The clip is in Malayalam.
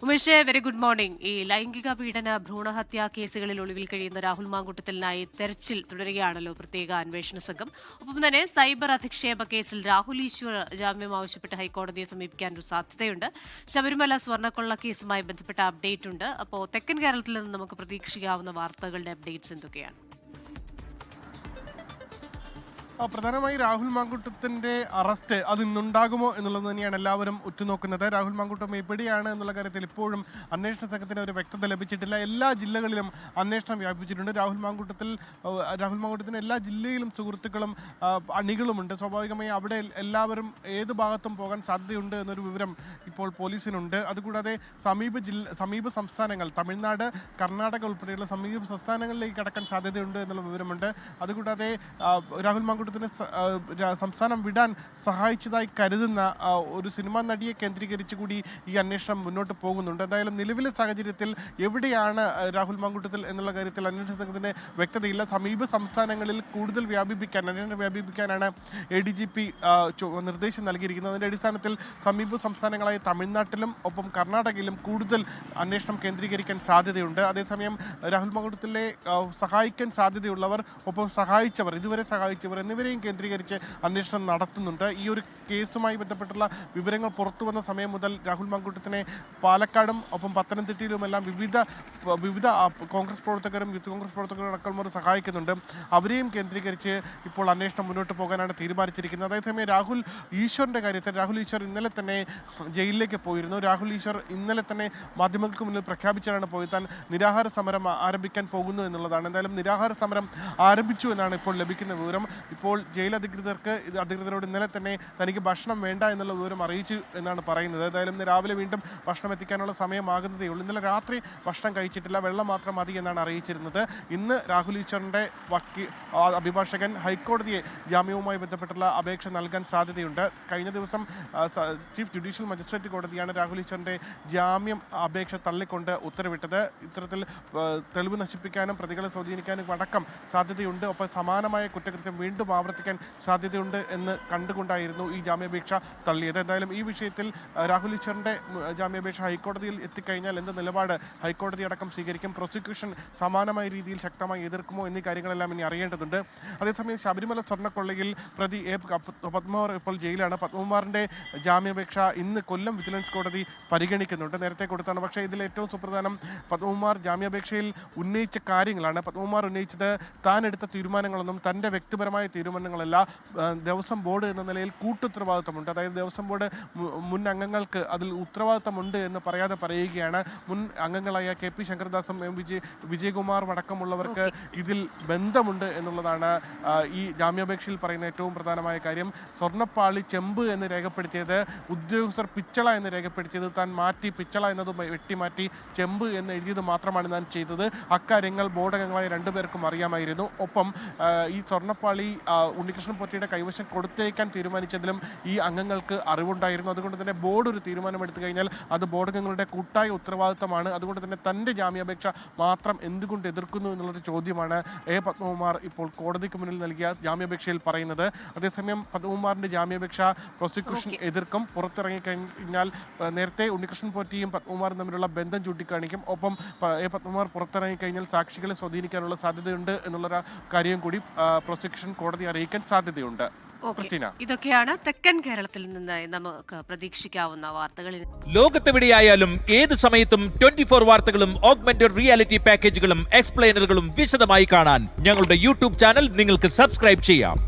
Umesh, very good morning. ഈ ലൈംഗിക പീഡന ഭ്രൂണഹത്യാ കേസുകളിൽ ഒളിവിൽ കഴിയുന്ന രാഹുൽ മാങ്കൂട്ടത്തിനായി തെരച്ചിൽ തുടരുകയാണല്ലോ പ്രത്യേക അന്വേഷണ സംഘം. ഒപ്പം തന്നെ സൈബർ അധിക്ഷേപ കേസിൽ രാഹുൽ ഈശ്വർ ജാമ്യം ആവശ്യപ്പെട്ട് ഹൈക്കോടതിയെ സമീപിക്കാൻ ഒരു സാധ്യതയുണ്ട്. ശബരിമല സ്വർണ്ണക്കൊള്ള കേസുമായി ബന്ധപ്പെട്ട അപ്ഡേറ്റ് ഉണ്ട്. അപ്പോൾ തെക്കൻ കേരളത്തിൽ നിന്ന് നമുക്ക് പ്രതീക്ഷിക്കാവുന്ന വാർത്തകളുടെ അപ്ഡേറ്റ്സ് എന്തൊക്കെയാണ്? പ്രധാനമായി രാഹുൽ മാങ്കൂട്ടത്തിന്റെ അറസ്റ്റ് അത് ഇന്നുണ്ടാകുമോ എന്നുള്ളത് തന്നെയാണ് എല്ലാവരും ഉറ്റുനോക്കുന്നത്. രാഹുൽ മാങ്കൂട്ടം എവിടെയാണ് എന്നുള്ള കാര്യത്തിൽ ഇപ്പോഴും അന്വേഷണ സംഘത്തിന് ഒരു വ്യക്തത ലഭിച്ചിട്ടില്ല. എല്ലാ ജില്ലകളിലും അന്വേഷണം വ്യാപിച്ചിട്ടുണ്ട്. രാഹുൽ മാങ്കൂട്ടത്തിന് എല്ലാ ജില്ലയിലും സുഹൃത്തുക്കളും അണികളുമുണ്ട്. സ്വാഭാവികമായി അവിടെ എല്ലാവരും ഏത് ഭാഗത്തും പോകാൻ സാധ്യതയുണ്ട് എന്നൊരു വിവരം ഇപ്പോൾ പോലീസിനുണ്ട്. അതുകൂടാതെ സമീപ സംസ്ഥാനങ്ങൾ തമിഴ്നാട്, കർണാടക ഉൾപ്പെടെയുള്ള സമീപ സംസ്ഥാനങ്ങളിലേക്ക് കടക്കാൻ സാധ്യതയുണ്ട് എന്നുള്ള വിവരമുണ്ട്. അതുകൂടാതെ രാഹുൽ മാങ്കൂട്ടത്തിന് സംസ്ഥാനം വിടാൻ സഹായിച്ചതായി കരുതുന്ന ഒരു സിനിമാ നടിയെ കേന്ദ്രീകരിച്ച് കൂടി ഈ അന്വേഷണം മുന്നോട്ട് പോകുന്നുണ്ട്. എന്തായാലും നിലവിലെ സാഹചര്യത്തിൽ എവിടെയാണ് രാഹുൽ മാങ്കൂട്ടത്തിൽ എന്നുള്ള കാര്യത്തിൽ അന്വേഷണ സംഘത്തിന് വ്യക്തതയില്ല. സമീപ സംസ്ഥാനങ്ങളിൽ കൂടുതൽ അന്വേഷണം വ്യാപിപ്പിക്കാനാണ് ADGP നിർദ്ദേശം നൽകിയിരിക്കുന്നത്. അതിന്റെ അടിസ്ഥാനത്തിൽ സമീപ സംസ്ഥാനങ്ങളായ തമിഴ്നാട്ടിലും ഒപ്പം കർണാടകയിലും കൂടുതൽ അന്വേഷണം കേന്ദ്രീകരിക്കാൻ സാധ്യതയുണ്ട്. അതേസമയം രാഹുൽ മാങ്കൂട്ടത്തിലെ സഹായിക്കാൻ സാധ്യതയുള്ളവർ ഒപ്പം ഇതുവരെ സഹായിച്ചവർ എന്നിവരെയും കേന്ദ്രീകരിച്ച് അന്വേഷണം നടത്തുന്നുണ്ട്. ഈ ഒരു കേസുമായി ബന്ധപ്പെട്ടുള്ള വിവരങ്ങൾ പുറത്തു വന്ന സമയം മുതൽ രാഹുൽ മാങ്കൂട്ടത്തിനെ പാലക്കാടും ഒപ്പം പത്തനംതിട്ടയിലുമെല്ലാം വിവിധ കോൺഗ്രസ് പ്രവർത്തകരും യൂത്ത് കോൺഗ്രസ് പ്രവർത്തകരും അടക്കമുള്ളവർ സഹായിക്കുന്നുണ്ട്. അവരെയും കേന്ദ്രീകരിച്ച് ഇപ്പോൾ അന്വേഷണം മുന്നോട്ട് പോകാനാണ് തീരുമാനിച്ചിരിക്കുന്നത്. അതേസമയം രാഹുൽ ഈശ്വറിന്റെ കാര്യത്തിൽ രാഹുൽ ഈശ്വർ ഇന്നലെ തന്നെ ജയിലിലേക്ക് പോയിരുന്നു. രാഹുൽ ഈശ്വർ ഇന്നലെ തന്നെ മാധ്യമങ്ങൾക്ക് മുന്നിൽ പ്രഖ്യാപിച്ചാണ് പോയത് താൻ നിരാഹാര സമരം ആരംഭിക്കാൻ പോകുന്നു എന്നുള്ളതാണ്. എന്തായാലും നിരാഹാര സമരം ആരംഭിച്ചു എന്നാണ് ഇപ്പോൾ ലഭിക്കുന്ന വിവരം. ഇപ്പോൾ ജയിൽ അധികൃതരോട് ഇന്നലെ തന്നെ തനിക്ക് ഭക്ഷണം വേണ്ട എന്നുള്ള വിവരം അറിയിച്ചു എന്നാണ് പറയുന്നത്. ഏതായാലും ഇന്ന് രാവിലെ വീണ്ടും ഭക്ഷണം എത്തിക്കാനുള്ള സമയമാകുന്നതേ ഉള്ളൂ. ഇന്നലെ രാത്രി ഭക്ഷണം കഴിച്ചിട്ടില്ല, വെള്ളം മാത്രം മതി എന്നാണ് അറിയിച്ചിരുന്നത്. ഇന്ന് രാഹുൽ ഈശ്വറിന്റെ അഭിഭാഷകൻ ഹൈക്കോടതിയെ ജാമ്യവുമായി ബന്ധപ്പെട്ടുള്ള അപേക്ഷ നൽകാൻ സാധ്യതയുണ്ട്. കഴിഞ്ഞ ദിവസം ചീഫ് ജുഡീഷ്യൽ മജിസ്ട്രേറ്റ് കോടതിയാണ് രാഹുൽ ഈശ്വറിന്റെ ജാമ്യം അപേക്ഷ തള്ളിക്കൊണ്ട് ഉത്തരവിട്ടത്. ഇത്തരത്തിൽ തെളിവ് നശിപ്പിക്കാനും പ്രതികളെ സ്വാധീനിക്കാനും അടക്കം സാധ്യതയുണ്ട്. ഒപ്പം സമാനമായ കുറ്റകൃത്യം വീണ്ടും ആവർത്തിക്കാൻ സാധ്യതയുണ്ട് എന്ന് കണ്ടുകൊണ്ടായിരുന്നു ഈ ജാമ്യാപേക്ഷ തള്ളിയത്. എന്തായാലും ഈ വിഷയത്തിൽ രാഹുൽ ഈശ്വറിന്റെ ജാമ്യാപേക്ഷ ഹൈക്കോടതിയിൽ എത്തിക്കഴിഞ്ഞാൽ എന്ത് നിലപാട് ഹൈക്കോടതി അടക്കം സ്വീകരിക്കും, പ്രോസിക്യൂഷൻ സമാനമായ രീതിയിൽ ശക്തമായി എതിർക്കുമോ എന്നീ കാര്യങ്ങളെല്ലാം ഇനി അറിയേണ്ടതുണ്ട്. അതേസമയം ശബരിമല സ്വർണ്ണക്കൊള്ളയിൽ പ്രതി പത്മകുമാർ ഇപ്പോൾ ജയിലാണ്. പത്മകുമാറിന്റെ ജാമ്യാപേക്ഷ ഇന്ന് കൊല്ലം വിജിലൻസ് കോടതി പരിഗണിക്കുന്നുണ്ട്. നേരത്തെ കൊടുത്താണ്. പക്ഷേ ഇതിൽ ഏറ്റവും സുപ്രധാനം പത്മകുമാർ ജാമ്യാപേക്ഷയിൽ ഉന്നയിച്ച കാര്യങ്ങളാണ്. പത്മകുമാർ ഉന്നയിച്ചത് താൻ എടുത്ത തീരുമാനങ്ങളൊന്നും തൻ്റെ വ്യക്തിപരമായ തീരുമാനങ്ങളല്ല, ദേവസ്വം ബോർഡ് എന്ന നിലയിൽ കൂട്ടുത്തരവാദിത്തമുണ്ട്. അതായത് ദേവസ്വം ബോർഡ് മുൻ അംഗങ്ങൾക്ക് അതിൽ ഉത്തരവാദിത്തമുണ്ട് എന്ന് പറയാതെ പറയുകയാണ്. മുൻ അംഗങ്ങളായ KP ശങ്കരദാസും വിജയകുമാർ അടക്കമുള്ളവർക്ക് ഇതിൽ ബന്ധമുണ്ട് എന്നുള്ളതാണ് ഈ ജാമ്യാപേക്ഷയിൽ പറയുന്ന ഏറ്റവും പ്രധാനമായ കാര്യം. സ്വർണ്ണപ്പാളി ചെമ്പ് എന്ന് രേഖപ്പെടുത്തിയത് ഉദ്യോഗസ്ഥർ പിച്ചള എന്ന് രേഖപ്പെടുത്തിയത് താൻ മാറ്റി പിച്ചള എന്നത് വെട്ടിമാറ്റി ചെമ്പ് എന്ന് എഴുതിയത് മാത്രമാണ് താൻ ചെയ്തത്. അക്കാര്യങ്ങൾ ബോർഡ് അംഗങ്ങളായ രണ്ടുപേർക്കും അറിയാമായിരുന്നു. ഒപ്പം ഈ സ്വർണ്ണപ്പാളി ഉണ്ണികൃഷ്ണൻ പോറ്റിയുടെ കൈവശം കൊടുത്തേക്കാൻ തീരുമാനിച്ചതിലും ഈ അംഗങ്ങൾക്ക് അറിവുണ്ടായിരുന്നു. അതുകൊണ്ട് തന്നെ ബോർഡ് ഒരു തീരുമാനമെടുത്തു കഴിഞ്ഞാൽ അത് ബോർഡ് അംഗങ്ങളുടെ കൂട്ടായ ഉത്തരവാദിത്തമാണ്. അതുകൊണ്ട് തന്നെ തൻ്റെ ജാമ്യാപേക്ഷ മാത്രം എന്തുകൊണ്ട് എതിർക്കുന്നു എന്നുള്ളൊരു ചോദ്യമാണ് പത്മകുമാർ ഇപ്പോൾ കോടതിക്ക് മുന്നിൽ നൽകിയ ജാമ്യാപേക്ഷയിൽ പറയുന്നത്. അതേസമയം പത്മകുമാറിന്റെ ജാമ്യാപേക്ഷ പ്രോസിക്യൂഷൻ എതിർക്കും. പുറത്തിറങ്ങിക്കഴിഞ്ഞാൽ നേരത്തെ ഉണ്ണികൃഷ്ണൻ പോറ്റിയും പത്മകുമാറും തമ്മിലുള്ള ബന്ധം ചൂണ്ടിക്കാണിക്കും. ഒപ്പം പത്മകുമാർ പുറത്തിറങ്ങിക്കഴിഞ്ഞാൽ സാക്ഷികളെ സ്വാധീനിക്കാനുള്ള സാധ്യതയുണ്ട് എന്നുള്ള കാര്യം കൂടി പ്രോസിക്യൂഷൻ കോടതി അറിയിക്കാൻ സാധ്യതയുണ്ട്. ഇതൊക്കെയാണ് തെക്കൻ കേരളത്തിൽ നിന്ന് നമുക്ക് പ്രതീക്ഷിക്കാവുന്ന വാർത്തകൾ. ലോകത്തെവിടെയായാലും ഏത് സമയത്തും 24 വാർത്തകളും ഓഗ്മെന്റഡ് റിയാലിറ്റി പാക്കേജുകളും എക്സ്പ്ലെയിനറുകളും വിശദമായി കാണാൻ ഞങ്ങളുടെ YouTube ചാനൽ നിങ്ങൾക്ക് സബ്സ്ക്രൈബ് ചെയ്യാം.